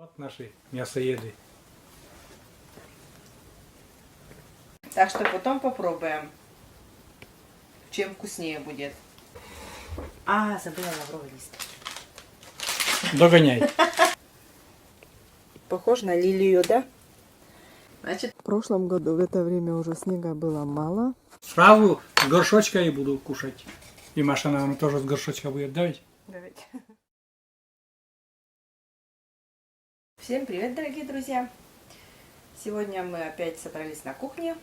Вот наши мясоеды. Так что потом попробуем, чем вкуснее будет. А, забыла лавровый лист. Догоняй. Похож на лилию, да? Значит, В прошлом году в это время уже снега было мало. Сразу с горшочка и буду кушать. И Маша, наверное, тоже с горшочка будет давить. давайте. Всем привет, дорогие друзья! Сегодня мы опять собрались на кухне,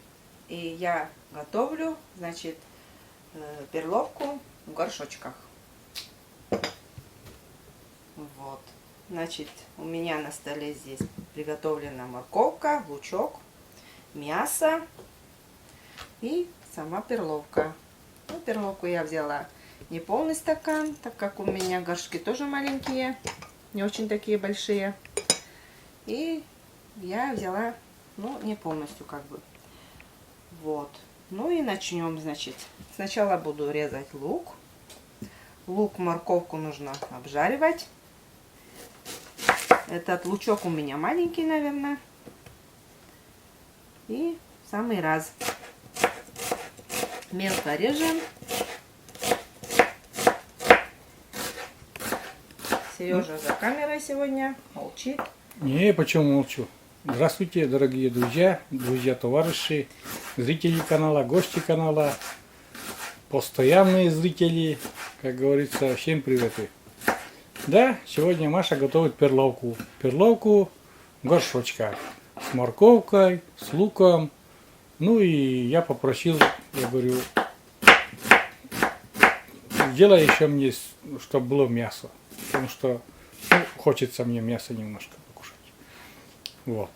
и я готовлю, значит, перловку в горшочках. Вот. Значит, у меня на столе здесь приготовлена морковка, лучок, мясо и сама перловка. Ну, перловку я взяла не полный стакан, так как у меня горшки тоже маленькие, не очень такие большие. И я взяла, ну, не полностью как бы. Вот. Ну и начнем, значит. Сначала буду резать лук. Лук, морковку нужно обжаривать. Этот лучок у меня маленький, наверное. И в самый раз. Мелко режем. Сережа за камерой сегодня молчит. Не, почему молчу? Здравствуйте, дорогие друзья, друзья-товарищи, зрители канала, гости канала, постоянные зрители, как говорится, всем приветы. Да, сегодня Маша готовит перловку. Перловку в горшочках с морковкой, с луком. Ну и я попросил, я говорю, сделай еще мне, чтобы было мясо. Потому что ну, хочется мне мясо немножко покушать. Вот.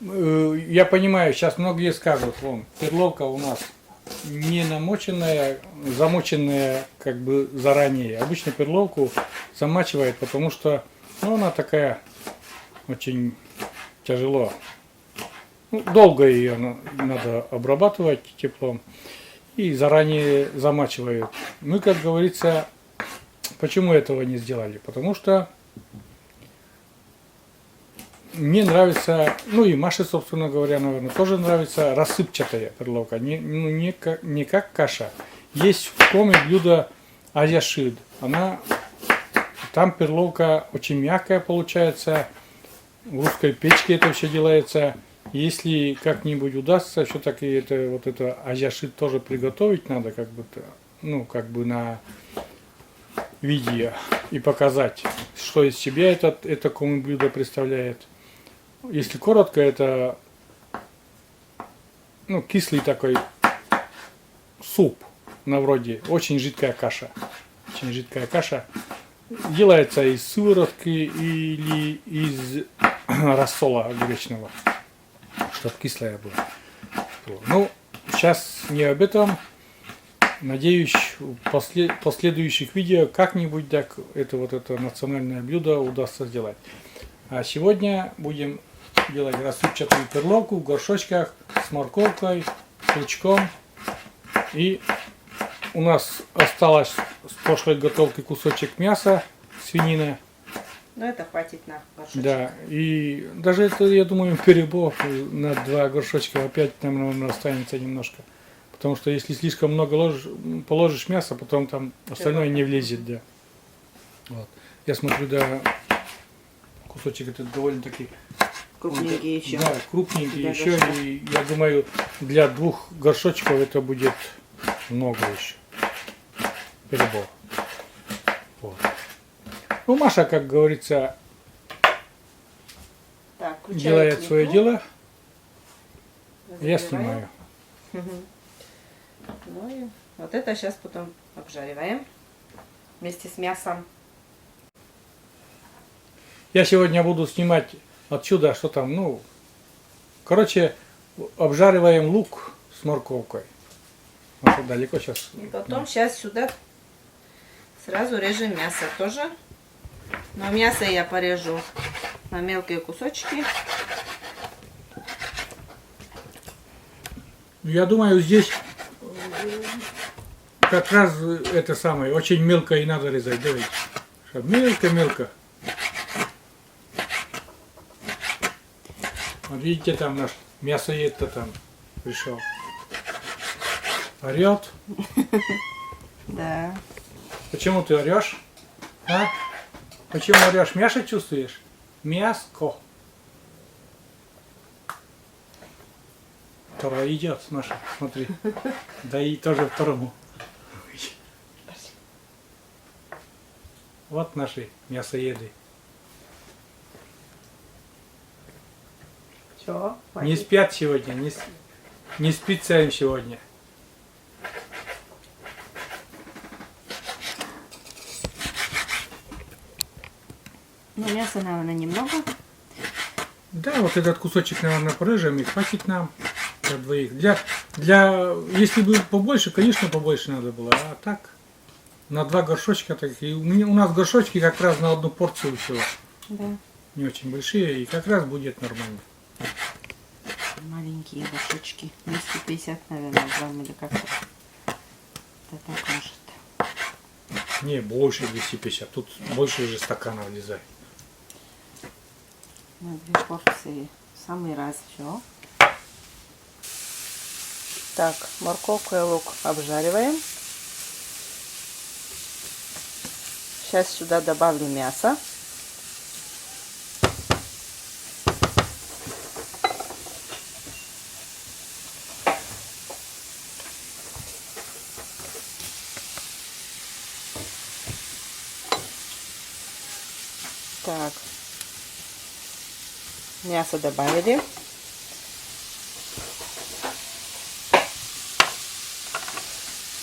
Я понимаю, сейчас многие скажут, вон, перловка у нас не намоченная, замоченная как бы заранее. Обычно перловку замачивает, потому что ну, она такая очень тяжело. Ну, долго ее надо обрабатывать теплом. И заранее замачивают. Мы, как говорится, почему этого не сделали? Потому что мне нравится, ну и Маше, собственно говоря, наверное, тоже нравится рассыпчатая перловка. Не как каша. Есть в коме блюдо азияшид. Там перловка очень мягкая получается. В русской печке это все делается. Если как-нибудь удастся, все-таки это азияшид тоже приготовить надо, как бы на видео и показать, что из себя это коми-блюдо представляет. Если коротко, это кислый такой суп на вроде, очень жидкая каша. Очень жидкая каша. Делается из сыворотки или из рассола гречного, чтобы кислая была. Ну, сейчас не об этом. Надеюсь, в последующих видео как-нибудь так это национальное блюдо удастся сделать. А сегодня будем делать рассыпчатую перловку в горшочках с морковкой, с лучком. И у нас осталось с прошлой готовки кусочек мяса, свинина. Ну, это хватит на горшочек. Да, и даже это, я думаю, перебор на 2 горшочка опять там, наверное, останется немножко. Потому что если слишком много положишь мяса, потом там остальное не влезет, да. Вот. Я смотрю, да, кусочек этот довольно-таки крупненький еще. Да, крупненький для еще. горшка. И я думаю, для 2 горшочков это будет много еще. Перебор. Вот. Ну, Маша, как говорится, Так, делает плиту. свое дело. Я Забиваем. снимаю. Ну и вот это сейчас потом обжариваем вместе с мясом. Я сегодня буду снимать отсюда, что там, короче, обжариваем лук с морковкой. Вот далеко сейчас. И потом сейчас сюда сразу режем мясо тоже. Но мясо я порежу на мелкие кусочки. Я думаю, здесь как раз это самое, очень мелко и надо резать, давайте. Чтоб мелко-мелко. Вот видите, там наш мясоед-то там пришел. Орет. Да. Почему ты орешь? А? Почему орешь? Мясо чувствуешь? Мяско. Второй идет, Маша, смотри. Да и тоже второму. Вот наши мясоеды. Чё? Не спят сегодня, не спится им сегодня. Ну, мяса, наверное, немного. Да, вот этот кусочек, наверное, порежем и хватит нам для двоих. Если бы побольше, конечно, побольше надо было. А так, на 2 горшочка, так, и у нас горшочки как раз на одну порцию всего. Да. Не очень большие, и как раз будет нормально. Маленькие горшочки. 250, наверное, грамм или как-то. Это так может. Не, больше 250. Тут больше уже стаканов влезает. На 2 порции. В самый раз все. Так, морковку и лук обжариваем. Сейчас сюда добавлю мясо. Так, мясо добавили.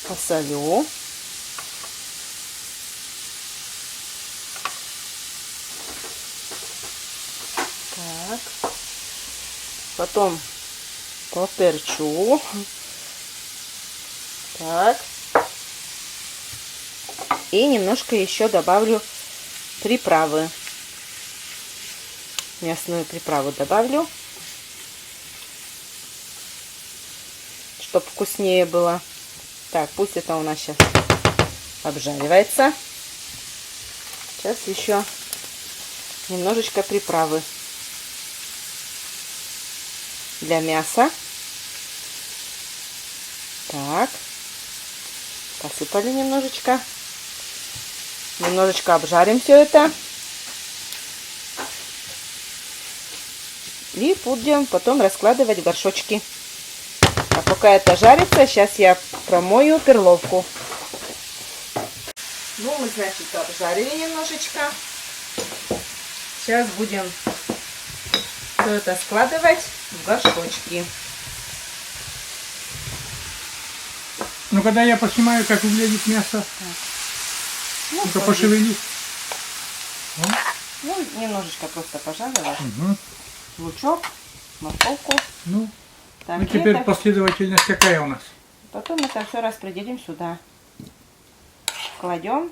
Посолю. Так. Потом поперчу. Так. И немножко еще добавлю приправы. Мясную приправу добавлю, чтобы вкуснее было. Так, пусть это у нас сейчас обжаривается. Сейчас еще немножечко приправы для мяса. Так, посыпали немножечко. Немножечко обжарим все это. И будем потом раскладывать в горшочки. А пока это жарится, сейчас я промою перловку. Ну, мы, значит, обжарили немножечко. Сейчас будем все это складывать в горшочки. Ну, когда я поснимаю, как выглядит мясо, Ну, ну-ка пошевели. Ну, немножечко просто пожарила. Угу. Лучок, морковку. Ну, Так, ну, теперь это... последовательность какая у нас? Потом это все распределим сюда. Кладем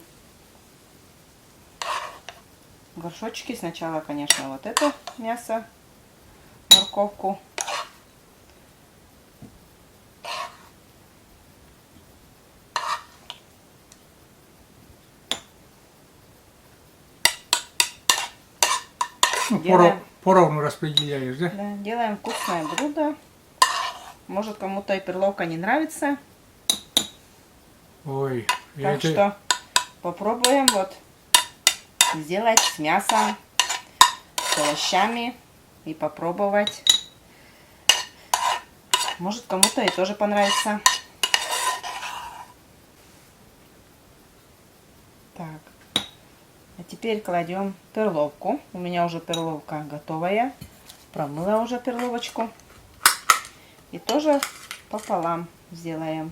горшочки. Сначала, конечно, вот это мясо, морковку. Ну, Делаем. поровну распределяешь, да? Да, делаем вкусное блюдо. Может, кому-то и перловка не нравится. Ой, Так что попробуем вот сделать с мясом, с овощами и попробовать. Может, кому-то и тоже понравится. Так. А теперь кладем перловку. У меня уже перловка готовая. Промыла уже перловочку. И тоже пополам сделаем.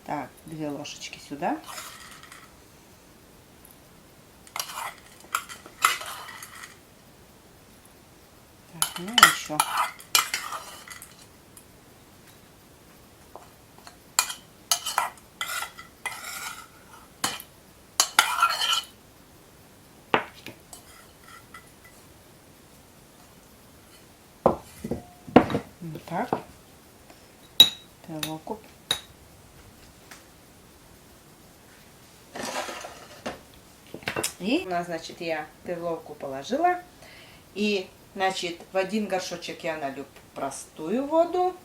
Так, 2 ложечки сюда. Так, ну еще. Вот так. Перловку. И у нас, значит, я перловку положила. И, значит, в один горшочек я налью простую воду,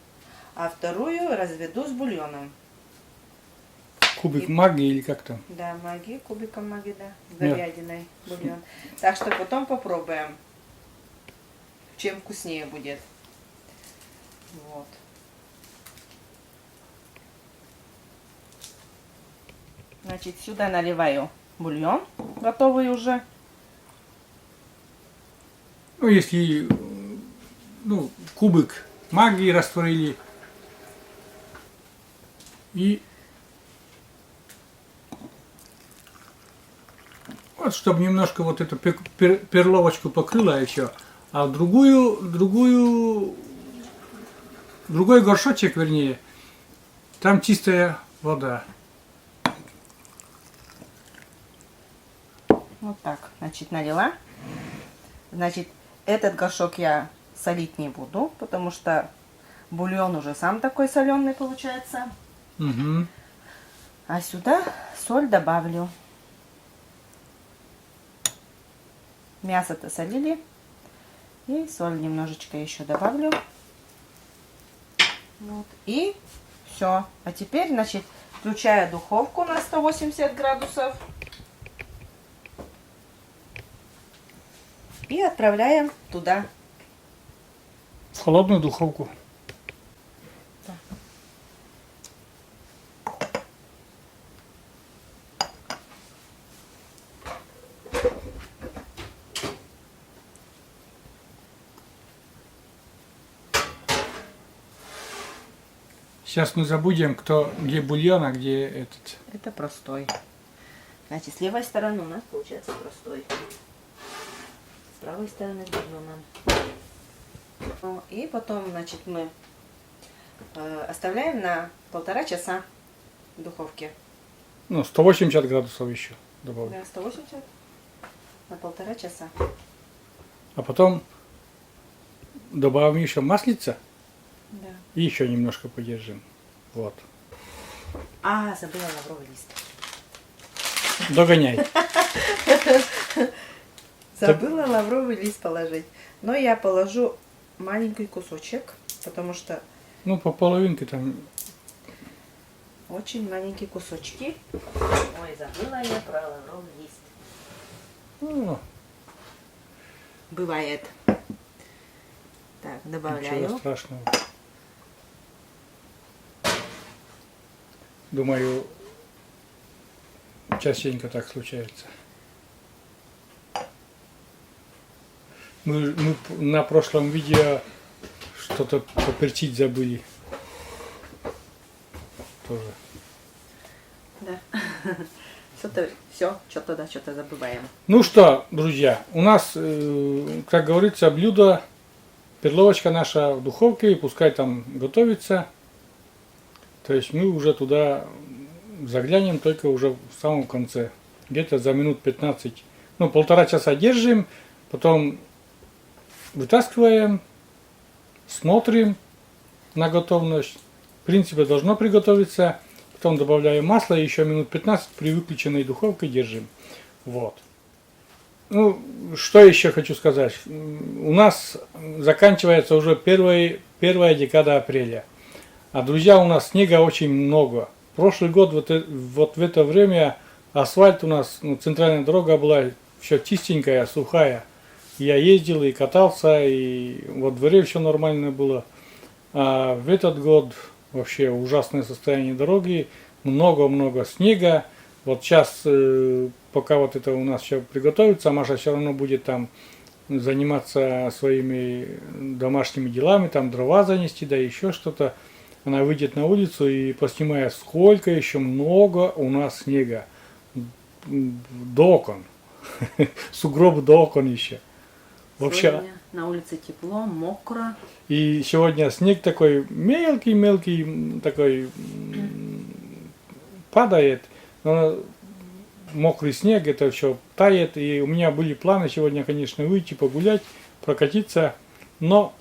а вторую разведу с бульоном. Кубик магии или как там? Да, маги, кубиком маги, да, с Нет. говядиной бульон. Так что потом попробуем, чем вкуснее будет. Вот. Значит, сюда наливаю бульон, готовый уже. Ну, если ну, кубик магии растворили и вот, чтобы немножко вот эту перловочку покрыла еще, а другой горшочек, вернее, там чистая вода. Вот так, значит, налила. Значит, этот горшок я солить не буду, потому что бульон уже сам такой соленый получается. Угу. А сюда соль добавлю. Мясо-то солили. И соль немножечко еще добавлю. Вот. И все. А теперь, значит, включаю духовку на 180 градусов. И отправляем туда. В холодную духовку. Да. Сейчас мы забудем, где бульон, а где этот. Это простой. Значит, с левой стороны у нас получается простой. С правой стороны бульоном. Ну, и потом, значит, мы оставляем на 1,5 часа в духовке. Ну, 180 градусов еще добавлю. Да, 180 на 1,5 часа. А потом добавим еще маслица Да. и еще немножко подержим. Вот. А, забыла лавровый лист. Догоняй. Забыла лавровый лист положить. Но я положу маленький кусочек, потому что Ну, по половинке там. очень маленькие кусочки. Ой, забыла я про лавровый лист. Ну, Бывает. Так, ничего добавляю. страшного. Думаю, частенько так случается. Мы на прошлом видео что-то поперчить забыли. Тоже. Да. Что-то да, что-то забываем. Ну что, друзья, у нас, как говорится, блюдо, перловочка наша в духовке, пускай там готовится. То есть мы уже туда заглянем только уже в самом конце. Где-то за минут 15, ну, 1,5 часа держим, потом вытаскиваем, смотрим на готовность. В принципе, должно приготовиться. Потом добавляем масло и еще минут 15 при выключенной духовке держим. Вот. Ну, что еще хочу сказать. У нас заканчивается уже первая декада апреля. А, друзья, у нас снега очень много. Прошлый год вот в это время асфальт у нас, ну, центральная дорога была еще чистенькая, сухая. Я ездил и катался, и во дворе все нормально было. А в этот год вообще ужасное состояние дороги, много-много снега. Вот сейчас, пока вот это у нас все приготовится, Маша все равно будет там заниматься своими домашними делами, там дрова занести, да еще что-то. Она выйдет на улицу и поснимает, сколько еще много у нас снега. До окон. Сугроб до окон еще. Вообще. Сегодня на улице тепло, мокро. И сегодня снег такой мелкий, такой падает. Но мокрый снег, это все тает. И у меня были планы сегодня, конечно, выйти погулять, прокатиться. Но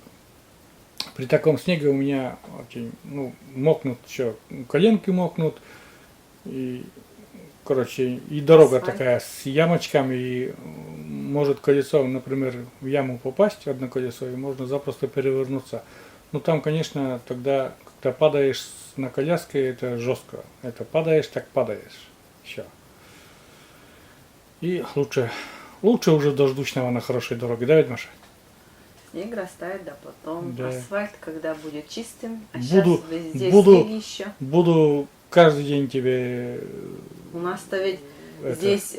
при таком снеге у меня очень, мокнут еще, коленки мокнут. И короче, и дорога Асфальт. такая с ямочками, и может колесо, например, в яму попасть, одно колесо, и можно запросто перевернуться. Ну там, конечно, тогда, когда падаешь на коляске, это жестко. Это падаешь, так падаешь. Все. И лучше уже дождучного на хорошей дороге, да, ведь, Маша? Снег растает, да потом Да. асфальт, когда будет чистым. А Буду- сейчас везде буду- снег еще. Буду каждый день тебе У нас-то ведь это, здесь,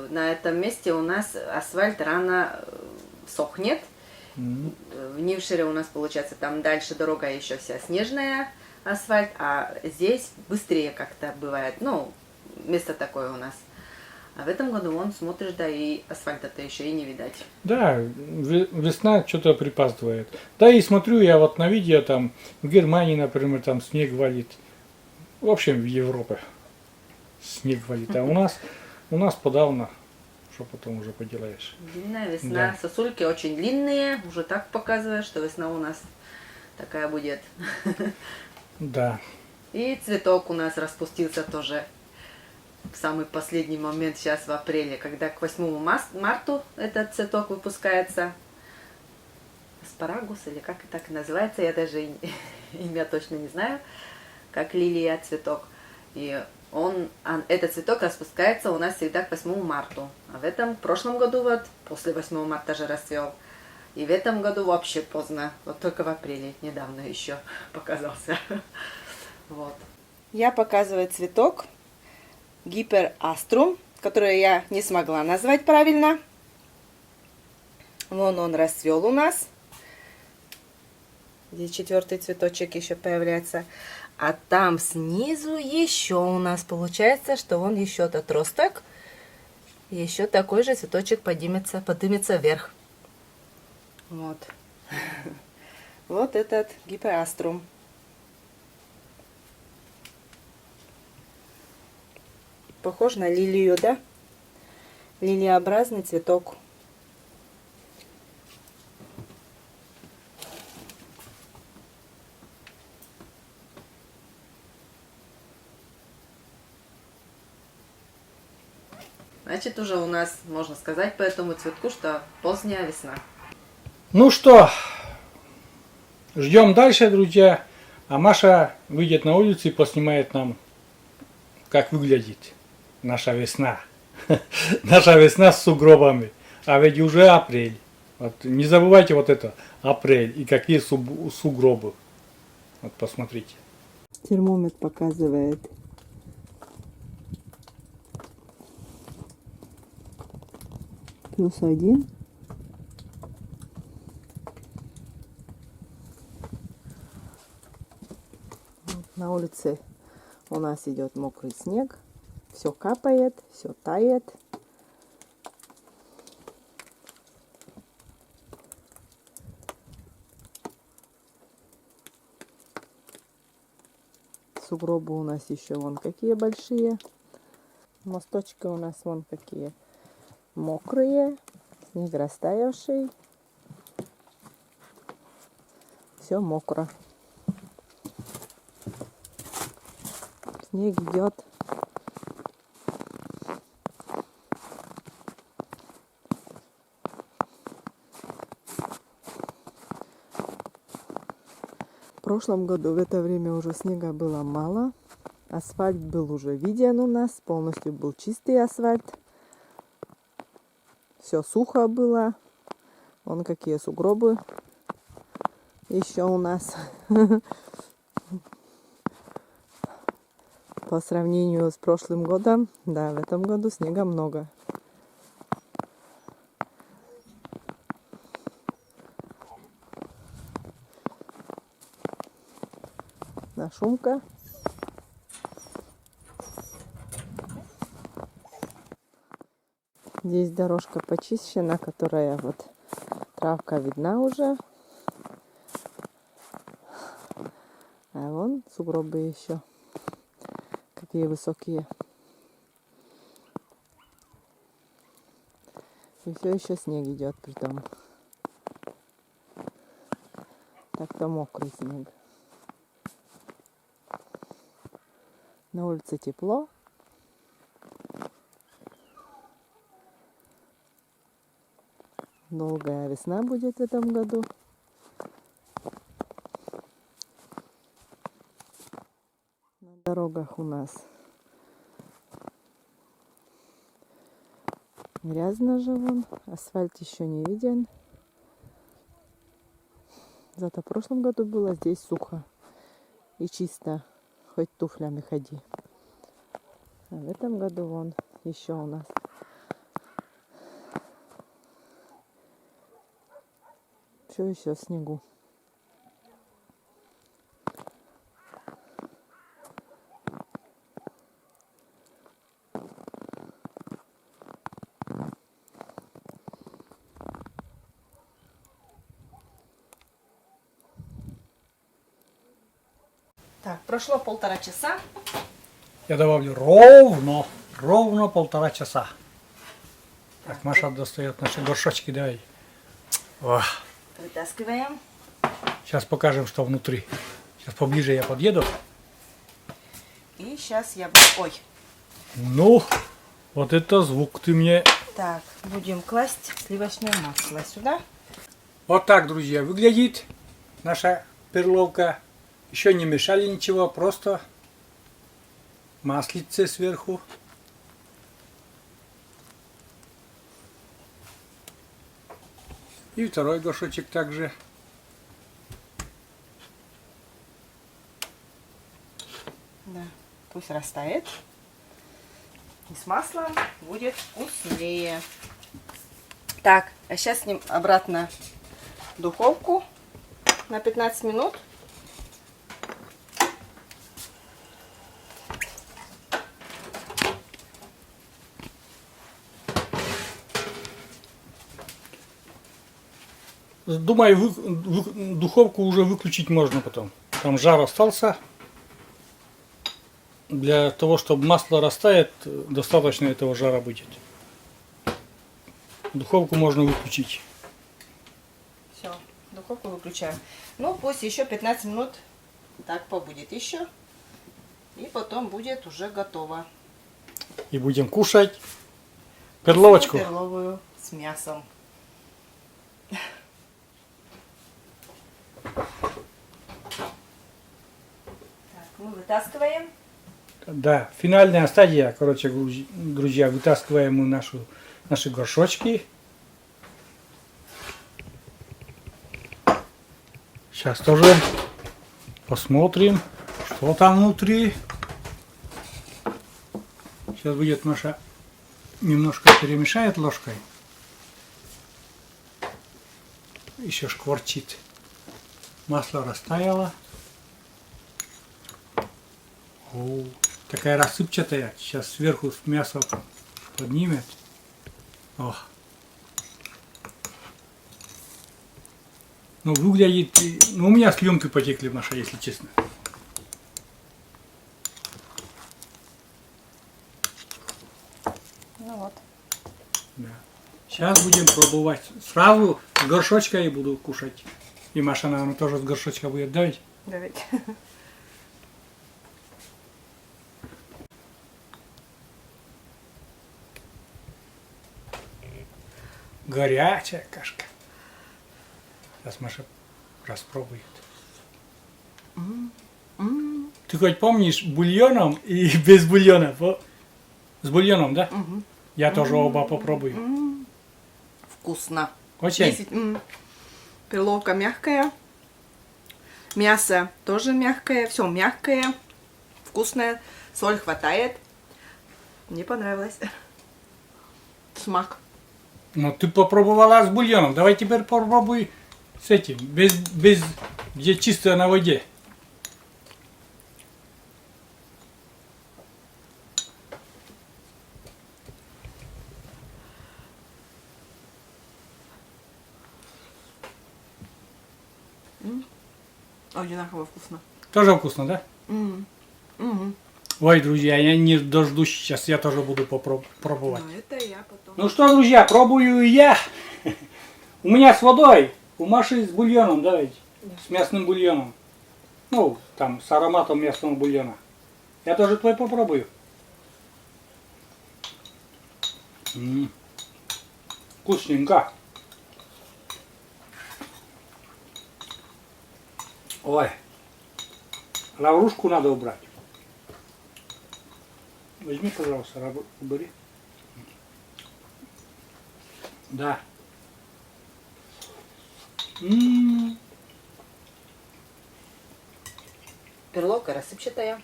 на этом месте у нас асфальт рано сохнет. м, В Нившире у нас, получается, там дальше дорога еще вся снежная, асфальт, а здесь быстрее как-то бывает. Ну, место такое у нас. А в этом году, вон, смотришь, да, и асфальта-то еще и не видать. да, весна что-то припаздывает. Да, и смотрю я вот на видео, там, в Германии, например, там снег валит. В общем, в Европе снег валит. А у нас подавно, что потом уже поделаешь. Длинная весна. Да. Сосульки очень длинные. Уже так показывает, что весна у нас такая будет. Да. И цветок у нас распустился тоже в самый последний момент, сейчас в апреле, когда к 8 марту этот цветок выпускается. Аспарагус, или как это так называется, я даже имя точно не знаю, как лилия цветок. И этот цветок распускается у нас всегда к 8 марта. А в прошлом году вот после 8 марта же расцвел. И в этом году вообще поздно, вот только в апреле, недавно еще показался. Вот. Я показываю цветок гипераструм, который я не смогла назвать правильно. Вон он расцвел у нас. Здесь 4-й цветочек еще появляется. А там снизу еще у нас получается, что он еще отросток. Еще такой же цветочек поднимется вверх. Вот. Вот этот гипераструм. Похож на лилию, да? Лилиобразный цветок. Значит, уже у нас, можно сказать, по этому цветку, что поздняя весна. Ну что, ждем дальше, друзья. А Маша выйдет на улицу и поснимает нам, как выглядит наша весна. Наша весна с сугробами. А ведь уже апрель. Вот, не забывайте вот это. Апрель. И какие сугробы. Вот посмотрите. Термометр показывает +1. На улице у нас идет мокрый снег. Все капает, все тает. Сугробы у нас еще вон какие большие. Мосточки у нас вон какие мокрые, снег растаявший. Все мокро. Снег идет. В прошлом году в это время уже снега было мало. Асфальт был уже виден у нас, полностью был чистый асфальт. Все сухо было. Вон какие сугробы еще у нас. По сравнению с прошлым годом, да, в этом году снега много. Шумка. Здесь дорожка почищена, которая вот травка видна уже. А вон сугробы еще. Какие высокие. И все еще снег идет притом. Так-то мокрый снег. На улице тепло. Долгая весна будет в этом году. На дорогах у нас грязно же вон, асфальт еще не виден. Зато в прошлом году было здесь сухо и чисто, хоть туфлями ходи. А в этом году вон еще у нас все еще в снегу. Так, прошло 1,5 часа. Я добавлю ровно 1,5 часа. Так, Маша достает наши горшочки, давай. О, Вытаскиваем. сейчас покажем, что внутри. Сейчас поближе я подъеду. И сейчас я... Ой. Ну, вот это звук ты мне. Так, будем класть сливочное масло сюда. Вот так, друзья, выглядит наша перловка. Еще не мешали ничего, просто маслице сверху. И второй горшочек также. Да, пусть растает. И с маслом будет вкуснее. Так, а сейчас с ним обратно в духовку на 15 минут. Думаю, духовку уже выключить можно потом. Там жар остался. Для того, чтобы масло растает, достаточно этого жара будет. Духовку можно выключить. Все, духовку выключаем. Ну, пусть еще 15 минут так побудет еще. И потом будет уже готово. И будем кушать перловочку. Перловую с мясом. Так, мы вытаскиваем. Да, финальная стадия, короче, друзья, вытаскиваем мы наши горшочки. Сейчас тоже посмотрим, что там внутри. Сейчас будет Маша немножко перемешает ложкой. Еще шкварчит. Масло растаяло. О, такая рассыпчатая. Сейчас сверху мясо поднимет. Ох. Ну, выглядит... Ну, у меня слюнки потекли, Маша, если честно. Ну вот. Да. Сейчас будем пробовать. Сразу с горшочка и буду кушать. И Маша, наверное, тоже с горшочка будет давить. Давайте. Горячая кашка. Сейчас Маша распробует. Ты хоть помнишь бульоном и без бульона? С бульоном, да? Я тоже оба попробую. Вкусно. Очень? 10. Перловка мягкая. Мясо тоже мягкое. Все мягкое. Вкусное. Соль хватает. Мне понравилось. Смак. Ну, ты попробовала с бульоном. Давай теперь попробуй с этим. Без где чисто на воде. Одинаково вкусно. Тоже вкусно, да? Ой, друзья, я не дождусь. Сейчас я тоже буду пробовать. Но это я потом. Ну что, друзья, пробую и я. У меня с водой, у Маши с бульоном, давайте. С мясным бульоном. Ну, там, с ароматом мясного бульона. Я тоже твой попробую. Вкусненько. Ой, лаврушку надо убрать. Возьми, пожалуйста, убери. Да. М-м-м. Перловка рассыпчатая.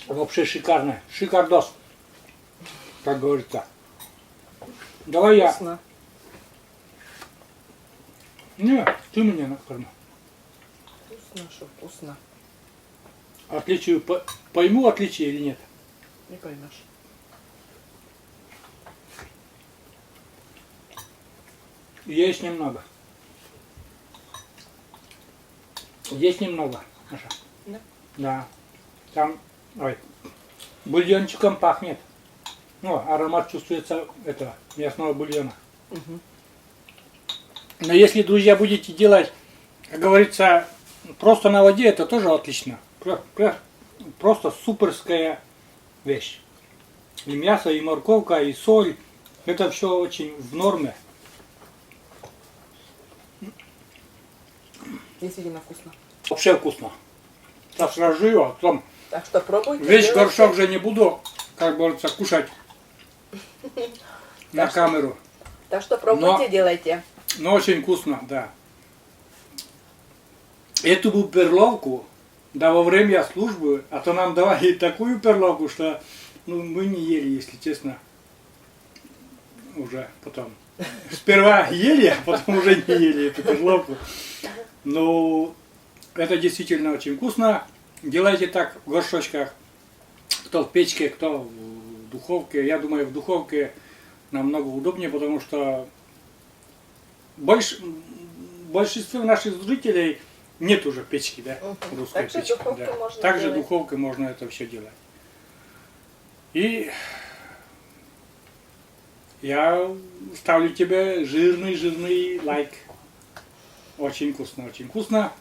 Вообще шикарно. Шикардос. Как говорится. Давай я. Вкусно. Не, ты меня накорми. Вкусно, что вкусно. Отличию пойму отличие или нет? Не поймешь. Есть немного. Есть немного, Маша. Да? Да. Там, ой, бульончиком пахнет. Ну, аромат чувствуется этого мясного бульона. Угу. Но если, друзья, будете делать, как говорится, просто на воде, это тоже отлично. Просто суперская вещь. И мясо, и морковка, и соль. Это все очень в норме. Действительно вкусно. Вообще вкусно. Сейчас разжую, а потом Так что пробуйте. весь делайте. горшок же не буду, как говорится, кушать на Так что- камеру. Так что пробуйте, Но- делайте. Но очень вкусно, да. Эту бы перловку, да, во время службы, а то нам давали такую перловку, что ну, мы не ели, если честно, уже потом. Сперва ели, а потом уже не ели эту перловку. Но это действительно очень вкусно. Делайте так в горшочках, кто в печке, кто в духовке. Я думаю, в духовке намного удобнее, потому что большинство наших жителей нет уже печки, да, Мгм. русской Также печки. духовкой Да. можно Также делать. духовкой можно это все делать. И я ставлю тебе жирный лайк. Очень вкусно, очень вкусно.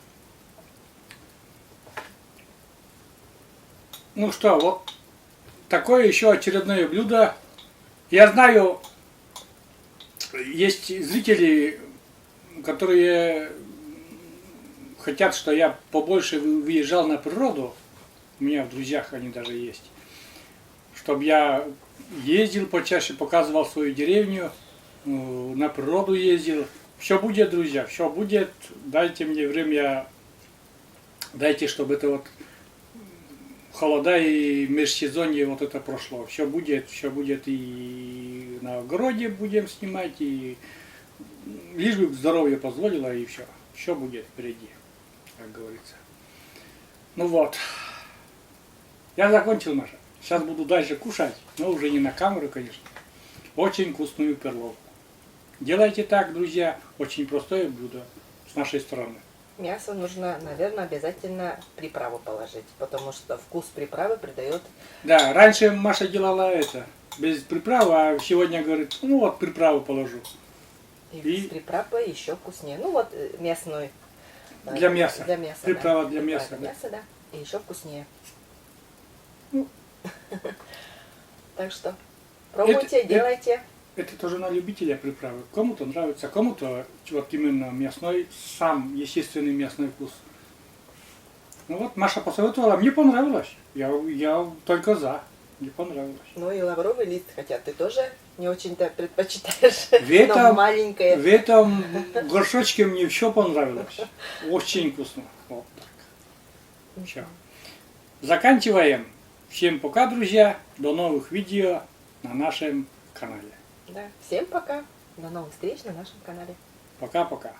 Ну что, вот такое еще очередное блюдо. Я знаю, есть зрители, которые хотят, что я побольше выезжал на природу. У меня в друзьях они даже есть. Чтобы я ездил почаще, показывал свою деревню, на природу ездил. Все будет, друзья, все будет. Дайте мне время, дайте, чтобы это вот холода и межсезонье вот это прошло. Все будет и на огороде будем снимать, и лишь бы здоровье позволило, и все. Все будет впереди, как говорится. Ну вот. Я закончил, Маша. Сейчас буду дальше кушать, но уже не на камеру, конечно. Очень вкусную перловку. Делайте так, друзья. Очень простое блюдо с нашей стороны. Мясо нужно, наверное, обязательно приправу положить, потому что вкус приправы придает. Да, раньше Маша делала это без приправы, а сегодня говорит, ну вот приправу положу. И с приправой еще вкуснее. Ну вот мясной. Для мяса. Для мяса. Приправа да. для мяса, Для да. мяса, да. И еще вкуснее. Ну. Так что пробуйте, делайте. Это тоже на любителя приправы. Кому-то нравится, кому-то вот именно мясной, сам естественный мясной вкус. Ну вот Маша посоветовала, мне понравилось. Я только за. Мне понравилось. Ну и лавровый лист, хотя ты тоже не очень-то предпочитаешь. В этом- Но маленькое. В этом горшочке мне все понравилось. Очень вкусно. Вот так. Все. Заканчиваем. Всем пока, друзья. До новых видео на нашем канале. Да. Всем пока. До новых встреч на нашем канале. Пока-пока.